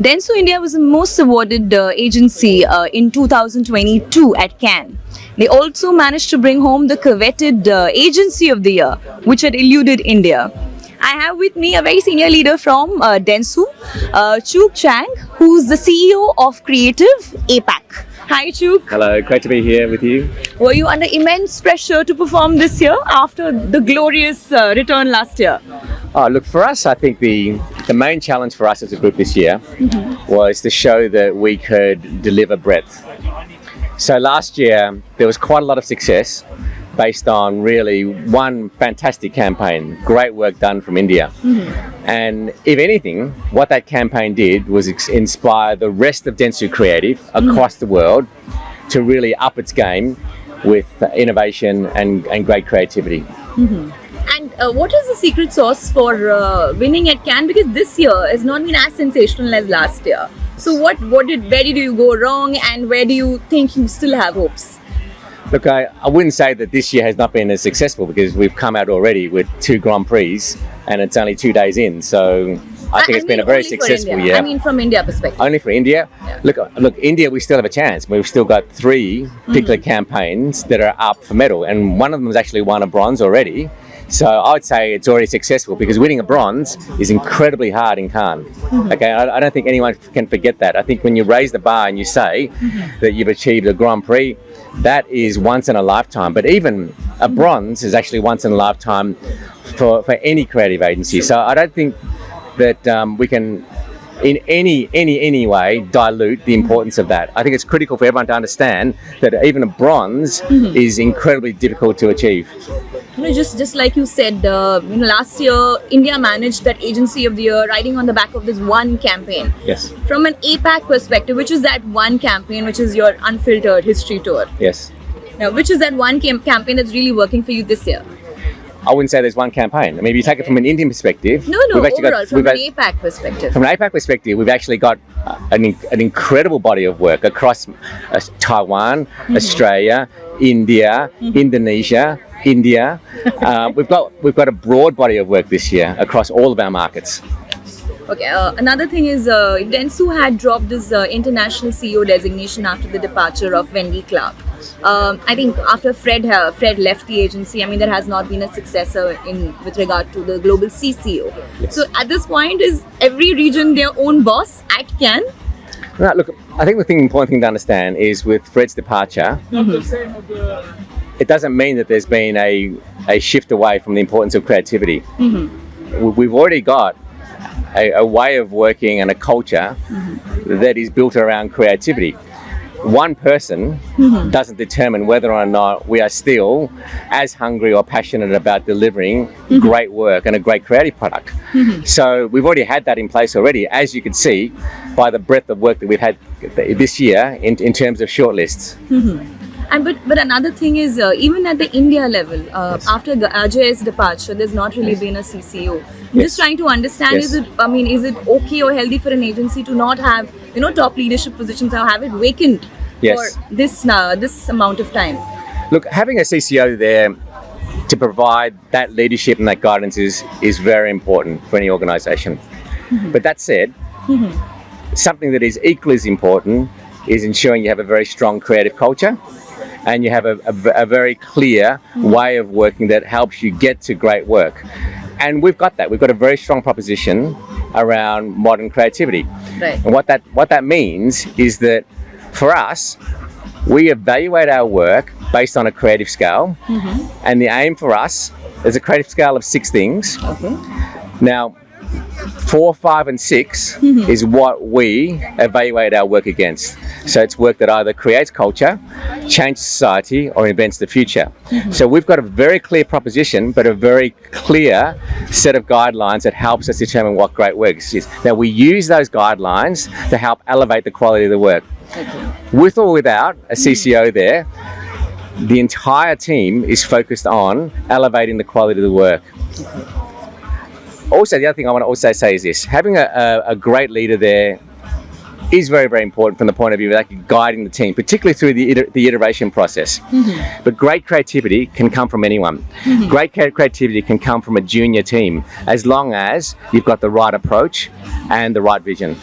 Dentsu India was the most awarded agency in 2022 at Cannes. They also managed to bring home the coveted Agency of the Year, which had eluded India. I have with me a very senior leader from Dentsu, Cheuk Chiang, who's the CEO of Creative APAC. Hi Cheuk. Hello, great to be here with you. Were you under immense pressure to perform this year after the glorious return last year? Look, for us, I think the main challenge for us as a group this year was to show that we could deliver breadth. So last year, there was quite a lot of success based on really one fantastic campaign, great work done from India. And if anything, what that campaign did was inspire the rest of Dentsu Creative across the world to really up its game with innovation and great creativity. And what is the secret sauce for winning at Cannes? Because this year has not been as sensational as last year. So where did you go wrong, and where do you think you still have hopes? Look, I wouldn't say that this year has not been as successful, because we've come out already with 2 Grand Prix and it's only 2 days in. So I think it's been a very successful year. I mean, from India perspective. Only for India? Yeah. Look, India, we still have a chance. We've still got 3 particular campaigns that are up for medal, and one of them has actually won a bronze already. So I would say it's already successful, because winning a bronze is incredibly hard in Cannes. Okay, I don't think anyone can forget that. I think when you raise the bar and you say that you've achieved a Grand Prix, that is once in a lifetime. But even a bronze is actually once in a lifetime for any creative agency. So I don't think that we can in any way dilute the importance of that. I think it's critical for everyone to understand that even a bronze is incredibly difficult to achieve. Just like you said, last year India managed that Agency of the Year riding on the back of this one campaign. Yes. From an APAC perspective, which is that one campaign, which is your unfiltered history tour? Yes. Now, which is that one campaign that's really working for you this year? I wouldn't say there's one campaign. I mean, if you take it from an Indian perspective... No, overall, from an APAC perspective. From an APAC perspective, we've actually got an incredible body of work across Taiwan, Australia, India, Indonesia, India. We've got a broad body of work this year across all of our markets. Okay, another thing is Dentsu had dropped this international CEO designation after the departure of Wendy Clark. I think after Fred left the agency, I mean, there has not been a successor with regard to the global CCO. Yes. So at this point, is every region their own boss at Cannes? No, look, I think the important thing to understand is with Fred's departure, it doesn't mean that there's been a shift away from the importance of creativity. We've already got a way of working and a culture that is built around creativity. One person doesn't determine whether or not we are still as hungry or passionate about delivering great work and a great creative product. So we've already had that in place already, as you can see by the breadth of work that we've had this year in terms of shortlists. But another thing is, even at the India level, after Ajay's departure, there's not really been a CCO. Just trying to understand, is it okay or healthy for an agency to not have, top leadership positions, or have it vacant for this amount of time? Look, having a CCO there to provide that leadership and that guidance is very important for any organisation. But that said, something that is equally as important is ensuring you have a very strong creative culture, and you have a very clear way of working that helps you get to great work. And we've got that. We've got a very strong proposition around modern creativity. Right. And what that means is that for us, we evaluate our work based on a creative scale. And the aim for us is a creative scale of 6 things. Okay. Now, 4, 5, and 6 is what we evaluate our work against. So it's work that either creates culture, changes society, or invents the future. So we've got a very clear proposition, but a very clear set of guidelines that helps us determine what great work is. Now, we use those guidelines to help elevate the quality of the work. Okay. With or without a CCO there, the entire team is focused on elevating the quality of the work. Also, the other thing I want to also say is this: having a great leader there is very, very important from the point of view of actually guiding the team, particularly through the iteration process. But great creativity can come from anyone. Great creativity can come from a junior team, as long as you've got the right approach and the right vision.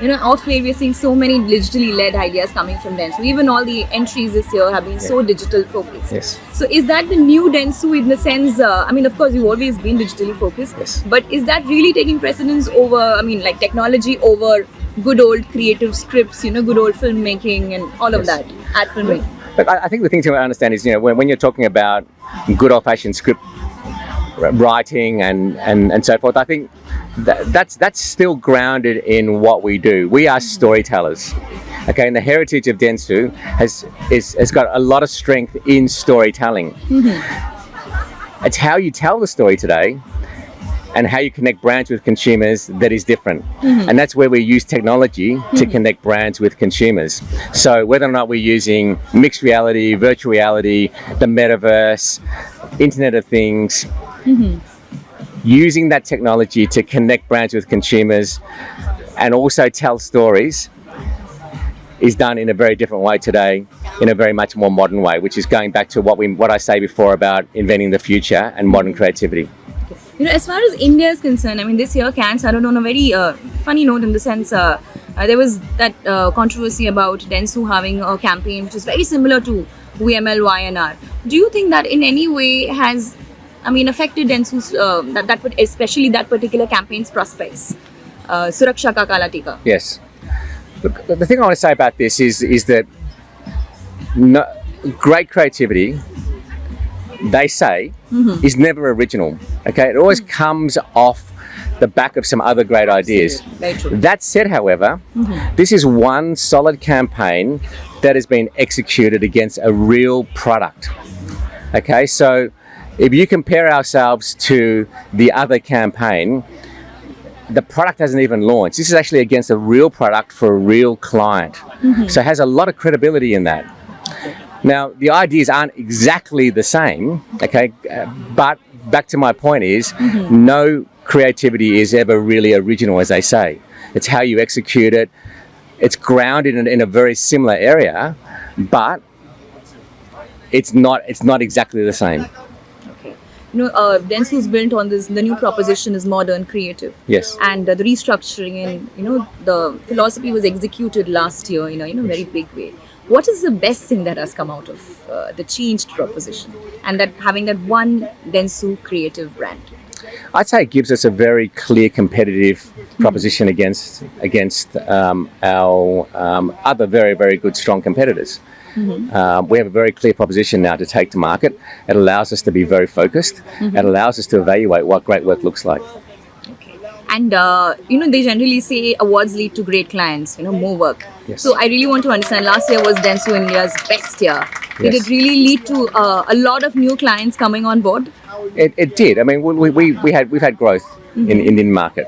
Off late we're seeing so many digitally led ideas coming from Dentsu. Even all the entries this year have been so digital focused. Yes. So is that the new Dentsu in the sense, of course you've always been digitally focused, Yes. but is that really taking precedence over, like technology over good old creative scripts, good old filmmaking and all of that, ad filmmaking? But I think the thing to understand is, when you're talking about good old-fashioned script writing and so forth, I think that's still grounded in what we do. We are storytellers, okay? And the heritage of Dentsu has got a lot of strength in storytelling. It's how you tell the story today and how you connect brands with consumers that is different. And that's where we use technology to connect brands with consumers. So whether or not we're using mixed reality, virtual reality, the metaverse, Internet of Things, using that technology to connect brands with consumers and also tell stories is done in a very different way today, in a very much more modern way, which is going back to what I say before about inventing the future and modern creativity. As far as India is concerned, this year Cannes started on a very funny note in the sense there was that controversy about Dentsu having a campaign which is very similar to VMLYNR. Do you think that in any way has affected Dentsu's, especially that particular campaign's prospects? Suraksha Ka Kala Tika. Yes. Look, the thing I want to say about this is that great creativity, they say, is never original. Okay, it always comes off the back of some other great ideas. Very true. That said, however, this is one solid campaign that has been executed against a real product. Okay, so if you compare ourselves to the other campaign, the product hasn't even launched. This is actually against a real product for a real client. So it has a lot of credibility in that. Now, the ideas aren't exactly the same, okay, but back to my point is, no creativity is ever really original, as they say. It's how you execute it. It's grounded in a very similar area, but it's not exactly the same. Dentsu is built on this. The new proposition is modern, creative. Yes. And the restructuring and the philosophy was executed last year in a very big way. What is the best thing that has come out of the changed proposition and that having that one Dentsu creative brand? I'd say it gives us a very clear competitive proposition against our other very, very good, strong competitors. We have a very clear proposition now to take to market. It allows us to be very focused. It allows us to evaluate what great work looks like. And they generally say awards lead to great clients, more work. Yes. So I really want to understand, last year was Dentsu India's best year. Did Yes. it really lead to a lot of new clients coming on board? It did. We've had growth in the Indian market,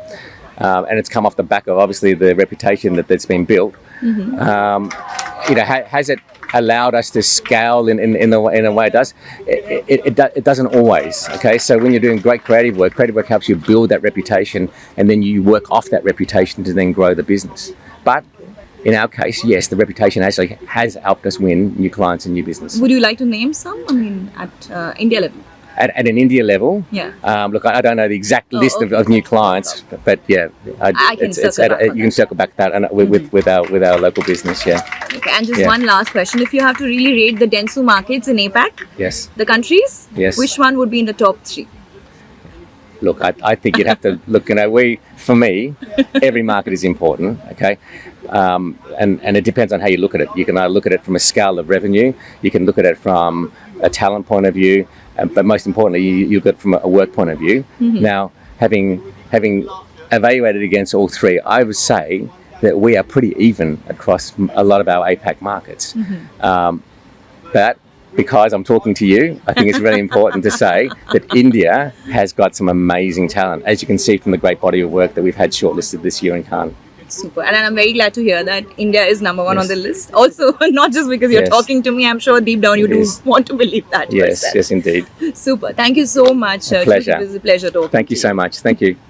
and it's come off the back of obviously the reputation that's been built. Has it allowed us to scale in the way it does? It doesn't always. Okay, so when you're doing great creative work helps you build that reputation, and then you work off that reputation to then grow the business. But in our case, yes, the reputation actually has helped us win new clients and new business. Would you like to name some? At India level. At an India level, look, I don't know the exact list of new clients, but yeah, I can circle back. You can circle back that and with our local business, yeah. Okay, and just one last question: if you have to really rate the Dentsu markets in APAC, Yes. the countries, Yes. which one would be in the top 3? Look, I think you'd have to look. For me, every market is important. Okay, and it depends on how you look at it. You can either look at it from a scale of revenue. You can look at it from a talent point of view, but most importantly, you look at it from a work point of view. Now, having evaluated against all three, I would say that we are pretty even across a lot of our APAC markets. But because I'm talking to you, I think it's really important to say that India has got some amazing talent, as you can see from the great body of work that we've had shortlisted this year in Cannes. Super. And I'm very glad to hear that India is number 1 on the list. Also, not just because you're talking to me, I'm sure deep down you do want to believe that. Yes, yes, indeed. Super. Thank you so much. Pleasure. It was a pleasure talking Thank you so much. Thank you.